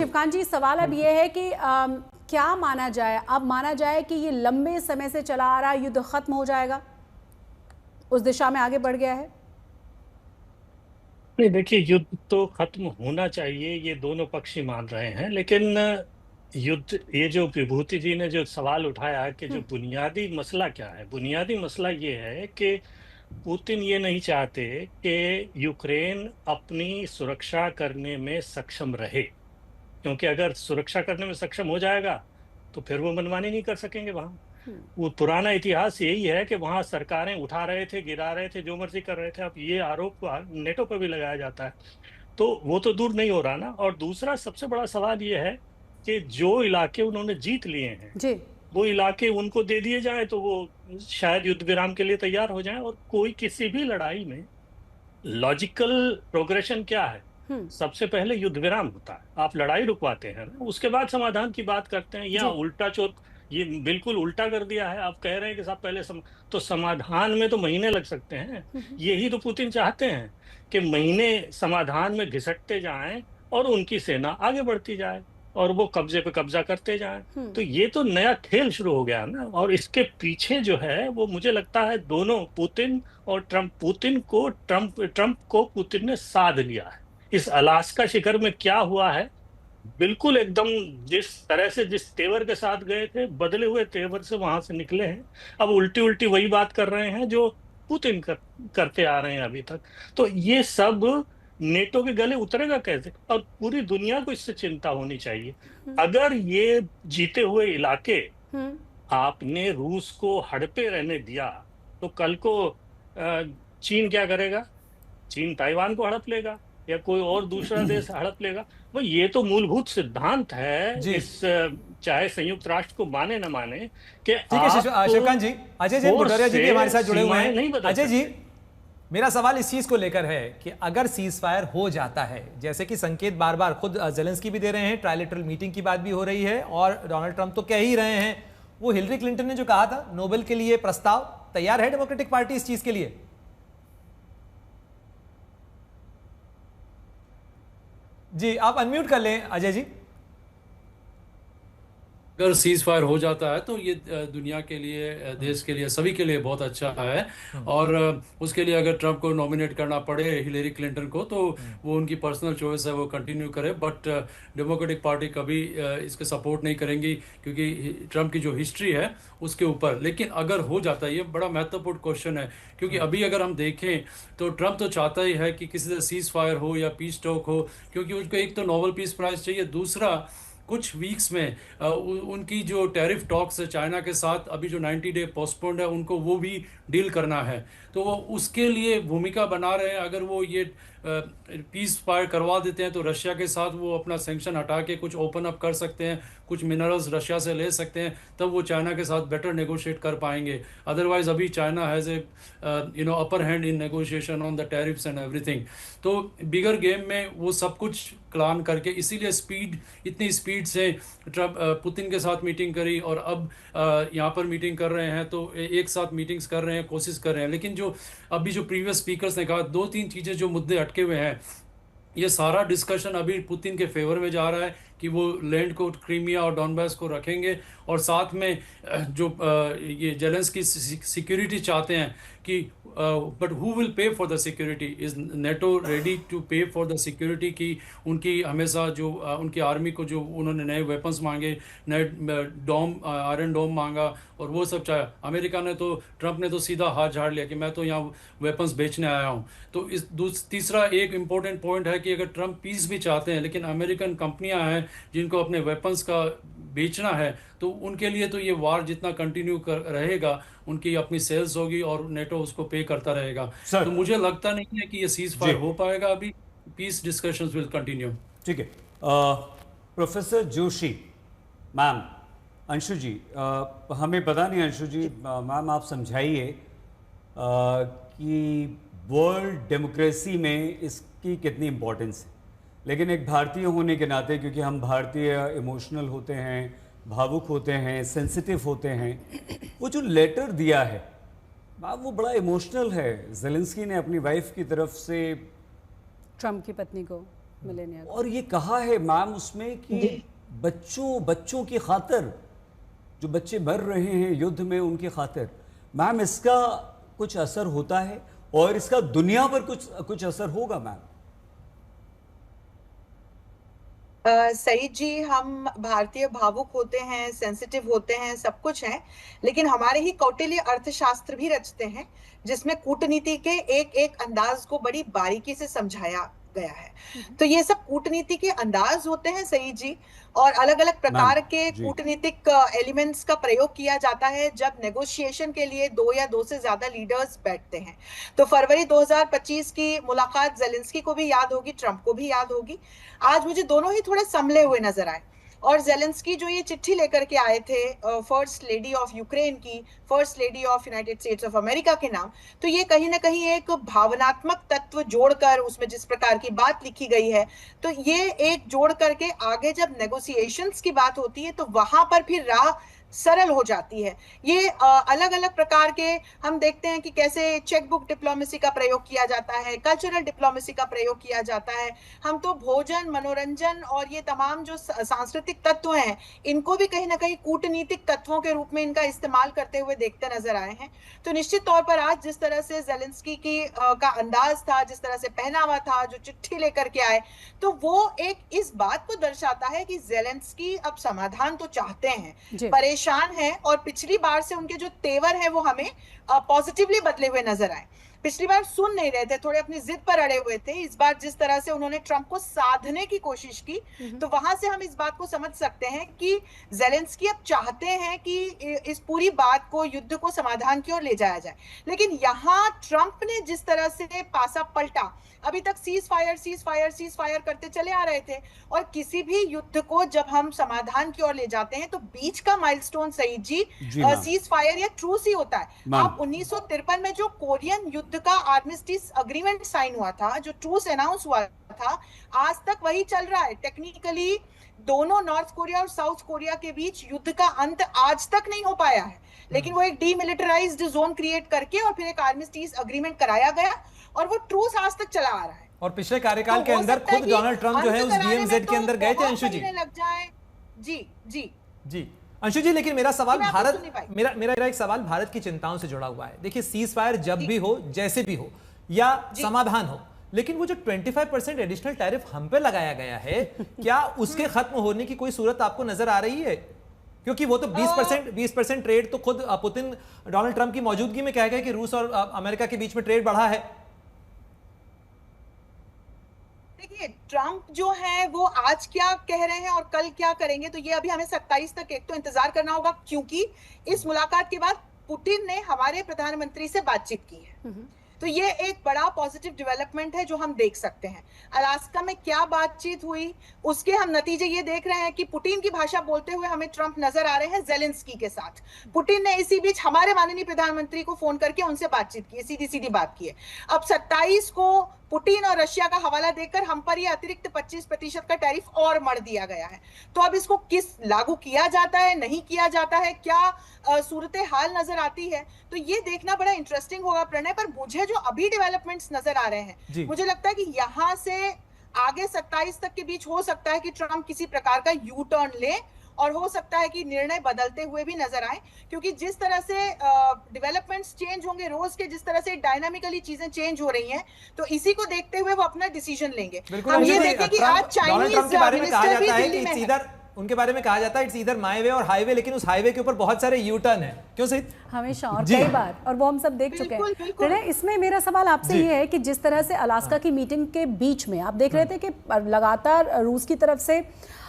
शिवकांत जी, सवाल अब ये है कि क्या माना जाए, अब माना जाए कि ये लंबे समय से चला आ रहा युद्ध खत्म हो जाएगा, उस दिशा में आगे बढ़ गया है? नहीं, देखिए, युद्ध तो खत्म होना चाहिए, ये दोनों पक्ष ही मान रहे हैं। लेकिन युद्ध, ये जो विभूति जी ने जो सवाल उठाया कि जो बुनियादी मसला क्या है, बुनियादी मसला ये है कि पुतिन ये नहीं चाहते कि यूक्रेन अपनी सुरक्षा करने में सक्षम रहे, क्योंकि अगर सुरक्षा करने में सक्षम हो जाएगा तो फिर वो मनमानी नहीं कर सकेंगे वहां। वो पुराना इतिहास यही है कि वहां सरकारें उठा रहे थे, गिरा रहे थे, जो मर्जी कर रहे थे। अब ये आरोप नेटो पर भी लगाया जाता है, तो वो तो दूर नहीं हो रहा ना। और दूसरा सबसे बड़ा सवाल ये है कि जो इलाके उन्होंने जीत लिए हैं, जी। वो इलाके उनको दे दिए जाए तो वो शायद युद्ध विराम के लिए तैयार हो जाएं। और कोई किसी भी लड़ाई में लॉजिकल प्रोग्रेशन क्या है? सबसे पहले युद्ध विराम होता है, आप लड़ाई रुकवाते हैं ना, उसके बाद समाधान की बात करते हैं। या जी। उल्टा चोर, ये बिल्कुल उल्टा कर दिया है। आप कह रहे हैं कि साहब पहले तो समाधान में तो महीने लग सकते हैं। यही तो पुतिन चाहते हैं कि महीने समाधान में घिसटते जाएं और उनकी सेना आगे बढ़ती जाए और वो कब्जे पे कब्जा करते जाएं। तो ये तो नया खेल शुरू हो गया ना। और इसके पीछे जो है वो मुझे लगता है दोनों, पुतिन और ट्रम्प, ट्रम्प को पुतिन ने साध लिया है। इस अलास्का शिखर में क्या हुआ है, बिल्कुल एकदम जिस तरह से, जिस तेवर के साथ गए थे, बदले हुए तेवर से वहां से निकले हैं। अब उल्टी उल्टी वही बात कर रहे हैं जो पुतिन करते आ रहे हैं अभी तक। तो ये सब नेटो के गले उतरेगा कैसे? और पूरी दुनिया को इससे चिंता होनी चाहिए। अगर ये जीते हुए इलाके आपने रूस को हड़पे रहने दिया तो कल को चीन क्या करेगा? चीन ताइवान को हड़प लेगा या कोई और दूसरा देश हड़प लेगा। वो ये तो मूलभूत सिद्धांत है जी इस, चाहे संयुक्त राष्ट्र को माने न माने, कि ठीक है। आप शिवकांत जी, अजय जैन फोर्स बुटारिया जी भी हमारे से साथ जुड़े हुए सीमाएं नहीं हैं। बदल अजय जी, सकते। मेरा सवाल इस चीज को लेकर है कि अगर सीज फायर हो जाता है, जैसे कि संकेत बार बार खुद जेलेंस्की भी दे रहे हैं, ट्राइलेटरल मीटिंग की बात भी हो रही है और डोनाल्ड ट्रंप तो कह ही रहे हैं, वो हिलरी क्लिंटन ने जो कहा था नोबेल के लिए प्रस्ताव, तैयार है डेमोक्रेटिक पार्टी इस चीज के लिए? जी आप अनम्यूट कर लें अजय जी। अगर सीज फायर हो जाता है तो ये दुनिया के लिए, देश के लिए, सभी के लिए बहुत अच्छा है। और उसके लिए अगर ट्रंप को नॉमिनेट करना पड़े हिलेरी क्लिंटन को तो वो उनकी पर्सनल चॉइस है, वो कंटिन्यू करे। बट डेमोक्रेटिक पार्टी कभी इसके सपोर्ट नहीं करेंगी क्योंकि ट्रंप की जो हिस्ट्री है उसके ऊपर। लेकिन अगर हो जाता है, ये बड़ा महत्वपूर्ण क्वेश्चन है क्योंकि अभी अगर हम देखें तो ट्रंप तो चाहता ही है कि किसी से सीज फायर हो या पीस टॉक हो, क्योंकि उसको एक तो नोबेल पीस प्राइज चाहिए, दूसरा कुछ वीक्स में उनकी जो टैरिफ टॉक्स है चाइना के साथ, अभी जो 90 डे पोस्टपोन्ड है, उनको वो भी डील करना है। तो वो उसके लिए भूमिका बना रहे हैं। अगर वो ये पीस फायर करवा देते हैं तो रशिया के साथ वो अपना सैंक्शन हटा के कुछ ओपन अप कर सकते हैं, कुछ मिनरल्स रशिया से ले सकते हैं, तब वो चाइना के साथ बेटर नेगोशिएट कर पाएंगे। अदरवाइज अभी China has a upper hand in negotiation on the tariffs and everything. तो बिगर गेम में वो सब कुछ प्लान करके, इसीलिए इतनी स्पीड से ट्रम्प पुतिन के साथ मीटिंग करी और अब यहाँ पर मीटिंग कर रहे हैं। तो एक साथ मीटिंग्स कर रहे हैं, कोशिश कर रहे हैं। लेकिन जो अभी जो प्रीवियस स्पीकर्स ने कहा, दो तीन चीज़ें जो मुद्दे अटके हुए हैं, ये सारा डिस्कशन अभी पुतिन के फेवर में जा रहा है कि वो लैंड को, क्रीमिया और डॉनबास को रखेंगे। और साथ में जो ये जेलेंस्की सिक्योरिटी चाहते हैं कि but who will pay for the security? Is NATO ready to pay for the security? की उनकी हमेशा जो उनकी आर्मी को जो उन्होंने नए वेपन्स मांगे, नए डोम, आयरन डोम मांगा और वो सब चाहे। अमेरिका ने तो, ट्रंप ने तो सीधा हाथ झाड़ लिया कि मैं तो यहाँ वेपन्स बेचने आया हूँ। तो इस तीसरा एक इम्पोर्टेंट पॉइंट है कि अगर ट्रंप पीस भी चाहते हैं, लेकिन अमेरिकन कंपनियां हैं जिनको अपने वेपन्स का बेचना है, तो उनके लिए तो ये वार जितना कंटिन्यू रहेगा, उनकी अपनी सेल्स होगी और नेटो उसको पे करता रहेगा। तो मुझे लगता नहीं है कि ये सीज फायर हो पाएगा अभी। Peace discussions will continue. ठीक है। प्रोफेसर जोशी मैम, अंशु जी, हमें पता नहीं, अंशु जी मैम आप समझाइए कि वर्ल्ड डेमोक्रेसी में इसकी कितनी इम्पोर्टेंस है। लेकिन एक भारतीय होने के नाते, क्योंकि हम भारतीय इमोशनल होते हैं, भावुक होते हैं, सेंसिटिव होते हैं, वो जो लेटर दिया है वो बड़ा इमोशनल है। जेलेंस्की ने अपनी वाइफ की तरफ से, ट्रम्प की पत्नी को, मिलेनिया। और ये कहा है मैम उसमें कि बच्चों की खातिर, जो बच्चे मर रहे हैं युद्ध में उनकी खातिर, मैम इसका कुछ असर होता है और इसका दुनिया पर कुछ असर होगा मैम? सईद जी, हम भारतीय भावुक होते हैं, सेंसिटिव होते हैं, सब कुछ है, लेकिन हमारे ही कौटिल्य अर्थशास्त्र भी रचते हैं जिसमें कूटनीति के एक एक अंदाज को बड़ी बारीकी से समझाया गया है। तो ये सब कूटनीति के अंदाज होते हैं सईद जी, और अलग अलग प्रकार के कूटनीतिक एलिमेंट्स का प्रयोग किया जाता है जब नेगोशिएशन के लिए 2 या 2 से ज्यादा लीडर्स बैठते हैं। तो फरवरी 2025 की मुलाकात ज़ेलेंस्की को भी याद होगी, ट्रंप को भी याद होगी। आज मुझे दोनों ही थोड़े संभले हुए नजर आए, और ज़ेलेंस्की जो ये चिट्ठी लेकर के आए थे फर्स्ट लेडी ऑफ यूक्रेन की, first lady of United states of America के नाम, तो ये कहीं ना कहीं एक भावनात्मक तत्व जोड़कर उसमें जिस प्रकार की बात लिखी गई है, तो ये एक जोड़ करके आगे जब नेगोशिएशंस की बात होती है तो वहां पर फिर राह सरल हो जाती है। ये अलग अलग प्रकार के हम देखते हैं कि कैसे चेकबुक डिप्लोमेसी का प्रयोग किया जाता है, कल्चरल डिप्लोमेसी का प्रयोग किया जाता है। हम तो भोजन, मनोरंजन और ये तमाम जो सांस्कृतिक तत्व हैं, इनको भी कहीं ना कहीं कूटनीतिक तत्वों के रूप में इनका इस्तेमाल करते हुए देखते नजर आए हैं। तो निश्चित तौर पर आज जिस तरह से ज़ेलेंस्की की का अंदाज था, जिस तरह से पहनावा था, जो चिट्ठी लेकर के आए, तो वो एक इस बात को दर्शाता है कि ज़ेलेंस्की अब समाधान तो चाहते हैं, परेशान है, और पिछली बार से उनके जो तेवर है वो हमें पॉजिटिवली बदले हुए नजर आए। पिछली बार सुन नहीं रहे थे, थोड़े अपनी जिद पर अड़े हुए थे। इस बार जिस तरह से उन्होंने ट्रंप को साधने की कोशिश की, तो वहां से हम इस बात को समझ सकते हैं कि ज़ेलेंस्की अब चाहते हैं कि इस पूरी बात को, युद्ध को समाधान की ओर ले जाया जाए। लेकिन यहाँ ट्रंप ने जिस तरह से पासा पलटा, अभी तक सीज फायर करते चले आ रहे थे, और किसी भी युद्ध को जब हम समाधान की ओर ले जाते हैं तो बीच का माइलस्टोन सईद जी सीज फायर या ट्रूस ही होता है। आप 1953 में जो कोरियन युद्ध का आर्मिस्टिस अग्रीमेंट साइन हुआ था, जो ट्रूस अनाउंस हुआ था, आज तक वही चल रहा है। टेक्निकली दोनों नॉर्थ कोरिया और साउथ कोरिया के बीच युद्ध का अंत आज तक नहीं हो पाया है, लेकिन वो एक डीमिलिटराइज्ड जोन क्रिएट करके और फिर एक आर्मिस्टिस अग्रीमेंट कराया गया, और वो ट्रूस आज तक चला आ रहा है। और पिछले कार्यकाल के अंदर खुद डोनाल्ड ट्रंप जो है उस डीएमजेड के अंदर गए थे। अंशु जी लग जाए जी अंशु जी, लेकिन मेरा सवाल मेरा एक सवाल भारत की चिंताओं से जुड़ा हुआ है। देखिए, सीज फायर जब भी हो, जैसे भी हो, या समाधान हो, लेकिन वो जो 25% एडिशनल टैरिफ हम पे लगाया गया है, क्या उसके खत्म होने की कोई सूरत आपको नजर आ रही है? क्योंकि वो तो 20% ट्रेड तो खुद पुतिन डोनाल्ड ट्रंप की मौजूदगी में कह गए कि रूस और अमेरिका के बीच में ट्रेड बढ़ा है। देखिए, ट्रंप जो है वो आज क्या कह रहे हैं और कल क्या करेंगे, तो ये अभी हमें 27 तक एक तो इंतजार करना होगा, क्योंकि इस मुलाकात के बाद पुतिन ने हमारे प्रधानमंत्री से बातचीत की है। तो ये एक बड़ा पॉजिटिव डेवलपमेंट है जो हम देख सकते हैं। अलास्का में क्या बातचीत हुई, उसके हम नतीजे ये देख रहे हैं कि पुतिन की भाषा बोलते हुए हमें ट्रंप नजर आ रहे हैं ज़ेलेंस्की के साथ। पुतिन ने इसी बीच हमारे माननीय प्रधानमंत्री को फोन करके उनसे बातचीत की, सीधी सीधी बात की है। अब 27 को पुतिन और रशिया का हवाला देकर हम पर यह अतिरिक्त 25% का टैरिफ और मढ़ दिया गया है। तो अब इसको किस लागू किया जाता है, नहीं किया जाता है, क्या सूरत हाल नजर आती है, तो ये देखना बड़ा इंटरेस्टिंग होगा प्रणय। पर मुझे जो अभी डेवलपमेंट्स नजर आ रहे हैं, मुझे लगता है कि यहां से आगे 27 तक के बीच हो सकता है कि ट्रंप किसी प्रकार का यू टर्न ले, और हो सकता है कि निर्णय बदलते हुए भी नजर आए, क्योंकि जिस तरह से डेवलपमेंट्स चेंज होंगे रोज के, जिस तरह से डायनामिकली चीजें चेंज हो रही हैं, तो इसी को देखते हुए वो अपना डिसीजन लेंगे। हम ये देखें कि आज चाइनीज मिनिस्टर भी दिल्ली में है। उनके बारे में कहा जाता है इट्स ईदर माय वे और हाईवे, लेकिन उस हाईवे के ऊपर बहुत सारे यू टर्न है। क्यों सही? हमेशा, और कई बार, और वो हम सब देख चुके हैं। इसमें मेरा सवाल आपसे ये है कि जिस तरह से अलास्का की मीटिंग के बीच में आप देख रहे थे कि लगातार रूस की तरफ से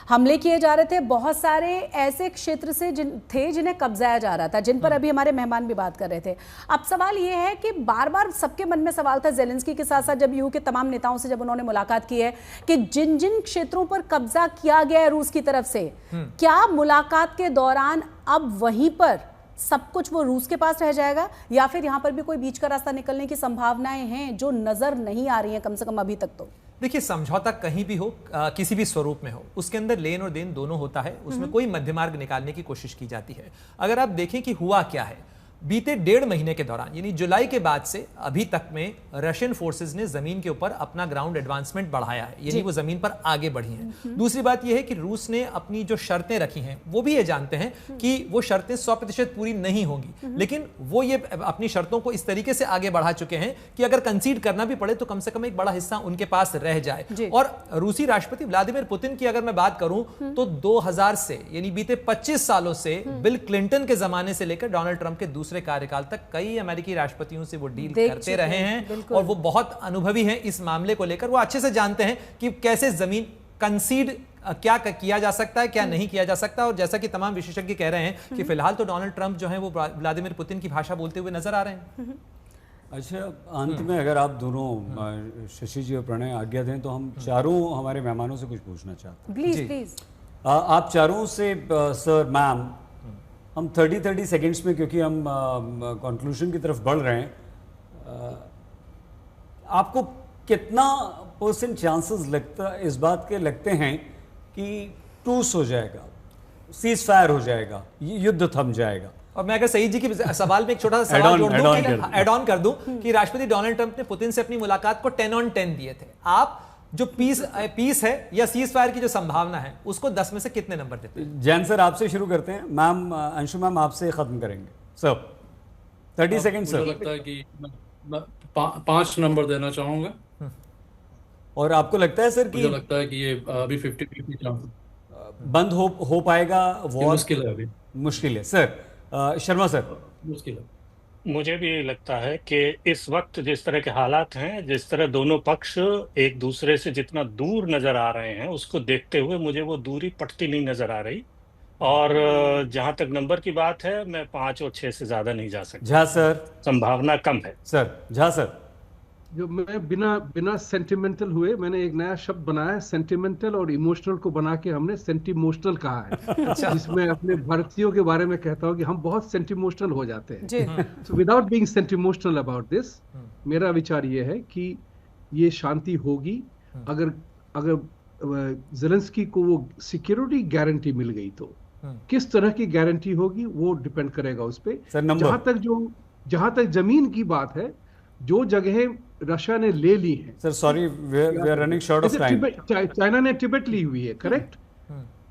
हमले किए जा रहे थे, बहुत सारे ऐसे क्षेत्र से जिन्हें कब्जाया जा रहा था, जिन पर अभी हमारे मेहमान भी बात कर रहे थे। अब सवाल ये है कि बार बार सबके मन में सवाल था, ज़ेलेंस्की के साथ साथ जब यूके के तमाम नेताओं से जब उन्होंने मुलाकात की है, कि जिन जिन क्षेत्रों पर कब्जा किया गया है रूस की तरफ से, क्या मुलाकात के दौरान अब वहीं पर सब कुछ वो रूस के पास रह जाएगा, या फिर यहाँ पर भी कोई बीच का रास्ता निकलने की संभावनाएं हैं जो नजर नहीं आ रही हैं, कम से कम अभी तक? तो देखिए, समझौता कहीं भी हो, किसी भी स्वरूप में हो, उसके अंदर लेन और देन दोनों होता है, उसमें कोई मध्य मार्ग निकालने की कोशिश की जाती है। अगर आप देखें कि हुआ क्या है, बीते 1.5 महीने के दौरान यानी जुलाई के बाद से अभी तक में रशियन फोर्सेस ने जमीन के ऊपर अपना ग्राउंड एडवांसमेंट बढ़ाया है, यानी वो जमीन पर आगे बढ़ी हैं। दूसरी बात यह है कि रूस ने अपनी जो शर्तें रखी हैं वो भी ये जानते हैं कि वो शर्तें 100% पूरी नहीं होंगी, लेकिन वो ये अपनी शर्तों को इस तरीके से आगे बढ़ा चुके हैं कि अगर कंसीड करना भी पड़े तो कम से कम एक बड़ा हिस्सा उनके पास रह जाए। और रूसी राष्ट्रपति व्लादिमीर पुतिन की अगर मैं बात करूं तो 2000 से यानी बीते 25 सालों से बिल क्लिंटन के जमाने से लेकर डोनाल्ड ट्रंप के दूसरे कार्यकाल तक कई अमेरिकी राष्ट्रपतियों से वो डील करते रहे हैं और वो बहुत अनुभवी हैं इस मामले को लेकर। वो अच्छे से जानते हैं कि कैसे जमीन कंसीड क्या किया जा सकता है, क्या नहीं किया जा सकता। और जैसा कि तमाम विशेषज्ञ कह रहे हैं कि फिलहाल तो डोनाल्ड ट्रंप जो है वो व्लादिमीर पुतिन की भाषा बोलते हुए नजर आ रहे हैं। अच्छा, अंत में अगर आप दोनों शशि जी और प्रणय आज्ञा दें तो हम चारों हमारे मेहमानों से कुछ पूछना चाहते हैं। Please please. आप चारों से सर मैम, हम 30 सेकेंड्स में, क्योंकि हम कंक्लूजन की तरफ बढ़ रहे हैं, आपको कितना % चांसेस लगता इस बात के लगते हैं कि टूस हो जाएगा, सीज फायर हो जाएगा, युद्ध थम जाएगा? और मैं अगर सईद जी की सवाल में एक छोटा सा सवाल जोड़ दूं, ऐड ऑन कर दूं कि राष्ट्रपति डोनाल्ड ट्रंप ने पुतिन से अपनी मुलाकात को 10 on 10 दिए थे। आप जो पीस है या सीज फायर की जो संभावना है उसको 10 में से कितने नंबर देते हैं? जैन सर आपसे शुरू करते हैं। मैम, अंशु मैम आपसे खत्म करेंगे। Sir 30 second sir. मुझे लगता है कि मैं 5 नंबर देना चाहूंगा। और आपको लगता है सर कि मुझे लगता है कि ये अभी 50-50 चांस बंद हो पाएगा? वो मुश्किल है, अभी मुश्किल है। Sir Sharma sir. मुश्किल है। मुझे भी ये लगता है कि इस वक्त जिस तरह के हालात हैं, जिस तरह दोनों पक्ष एक दूसरे से जितना दूर नजर आ रहे हैं, उसको देखते हुए मुझे वो दूरी पटती नहीं नजर आ रही। और जहां तक नंबर की बात है, मैं 5 और 6 से ज्यादा नहीं जा सकता। झा सर। संभावना कम है। Sir Jha sir. जो मैं बिना सेंटिमेंटल हुए मैंने एक नया शब्द बनाया है, सेंटिमेंटल और इमोशनल को बना के हमने सेंटिमोशनल कहा है, जिसमें अपने भारतीयों के बारे में कहता हूँ कि हम बहुत सेंटिमोशनल हो जाते हैं। So without being sentimental about this, मेरा विचार ये है कि ये शांति होगी अगर ज़ेलेंस्की को वो सिक्योरिटी गारंटी मिल गई तो। किस तरह की गारंटी होगी वो डिपेंड करेगा उस पर। जहां तक जमीन की बात है, जो जगह रशिया ने ले ली है, sir sorry we are running short of time, China ने तिब्बत ली हुई है, करेक्ट?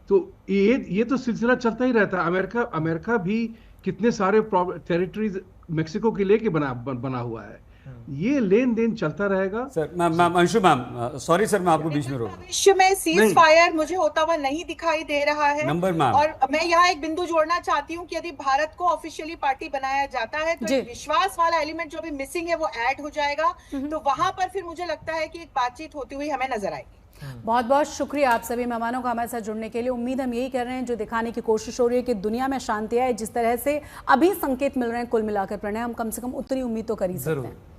तो ये तो सिलसिला चलता ही रहता है। अमेरिका भी कितने सारे टेरिटरीज मेक्सिको के लेके बना हुआ है। ये लेन देन चलता रहेगा। Sir ma'am Anshu ma'am, sorry sir मैं आपको बीच में रोक। भविष्य में सीज फायर मुझे होता हुआ नहीं दिखाई दे रहा है। Number ma'am. और मैं यहाँ एक बिंदु जोड़ना चाहती हूँ कि यदि भारत को ऑफिशियली पार्टी बनाया जाता है तो एक विश्वास वाला एलिमेंट जो भी मिसिंग है वो ऐड हो जाएगा। तो वहां पर फिर मुझे लगता है कि एक बातचीत होती हुई हमें नजर आएगी। बहुत बहुत शुक्रिया आप सभी मेहमानों का हमारे साथ जुड़ने के लिए। उम्मीद हम यही कर रहे हैं, जो दिखाने की कोशिश हो रही है कि दुनिया में शांति आए, जिस तरह से अभी संकेत मिल रहे हैं कुल मिलाकर प्रणय, हम कम से कम उतनी उम्मीद तो कर ही सकते हैं।